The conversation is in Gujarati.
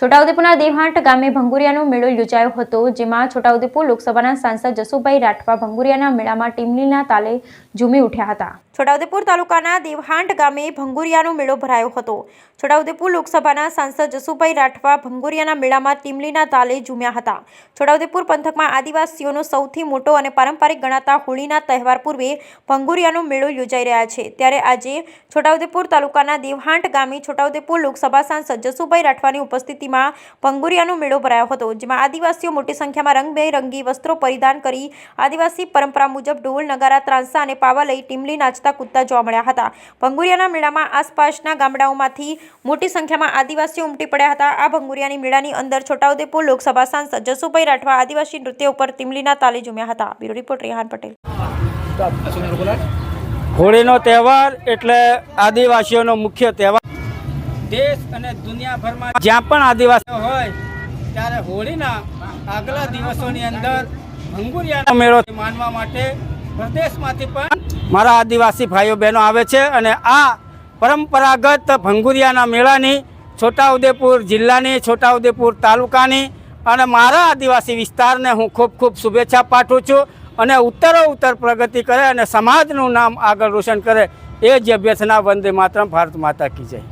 છોટાઉદેપુરના દેવહાંટ ગામે ભંગુરિયાનો મેળો યોજાયો હતો, જેમાં છોટાઉદેપુર લોકસભાના સાંસદ જસુભાઈ રાઠવા ભંગુરિયાના મેળામાં ટીમલીના તાલે ઝૂમી ઉઠ્યા હતા। છોટાઉદેપુર તાલુકાના દેવહાંટ ગામે ભંગુરિયાનો મેળો ભરાયો હતો। છોટાઉદેપુર લોકસભાના સાંસદ જસુભાઈ રાઠવા ભંગુરિયાના મેળામાં ટીમલીના તાલે ઝૂમ્યા હતા। છોટાઉદેપુર પંથકમાં આદિવાસીઓનો સૌથી મોટો અને પારંપરિક ગણાતા હોળીના તહેવાર પૂર્વે ભંગુરિયાનો મેળો યોજાઈ રહ્યા છે, ત્યારે આજે છોટાઉદેપુર તાલુકાના દેવહાંટ ગામે છોટાઉદેપુર લોકસભા સાંસદ જસુભાઈ રાઠવાની ઉપસ્થિતિમાં ભંગુરિયાનો મેળો ભરાયો હતો, જેમાં આદિવાસીઓ મોટી સંખ્યામાં રંગબેરંગી વસ્ત્રો પરિધાન કરી આદિવાસી પરંપરા મુજબ ઢોલ, નગારા, ત્રાંસા અને પાવા લઈ ટીમલી નાચતા કૂદતા જોવા મળ્યા હતા। ભંગુરિયાના મેળામાં આસપાસના ગામડાઓમાંથી મોટી સંખ્યામાં આદિવાસીઓ ઉમટી પડ્યા હતા। આ ભંગુરિયાની મેળાની અંદર છોટાઉદેપુર લોકસભા સાંસદ જસુભાઈ રાઠવા આદિવાસી નૃત્ય ઉપર ટીમલીના તાલે ઝૂમ્યા હતા। Bureau report Rehan Patel. હોળીનો તહેવાર એટલે આદિવાસીઓનો મુખ્ય તહેવાર। દેશ અને દુનિયાભરમાં જ્યાં પણ આદિવાસીઓ હોય ત્યારે હોળીના આગલા દિવસોની અંદર ભંગુરિયાનો મેળો માનવા માટે પ્રદેશમાંથી પણ મારા આદિવાસી ભાઈઓ બહેનો આવે છે અને આ પરંપરાગત ભંગુરિયાના મેળાની છોટાઉદેપુર જિલ્લાની, છોટાઉદેપુર તાલુકાની અને મારા આદિવાસી વિસ્તારને હું ખૂબ ખૂબ શુભેચ્છા પાઠવું છું અને ઉત્તરોત્તર પ્રગતિ કરે અને સમાજનું નામ આગળ રોશન કરે એ જ અભ્યર્થના। વંદે માતરમ, ભારત માતા કી જય।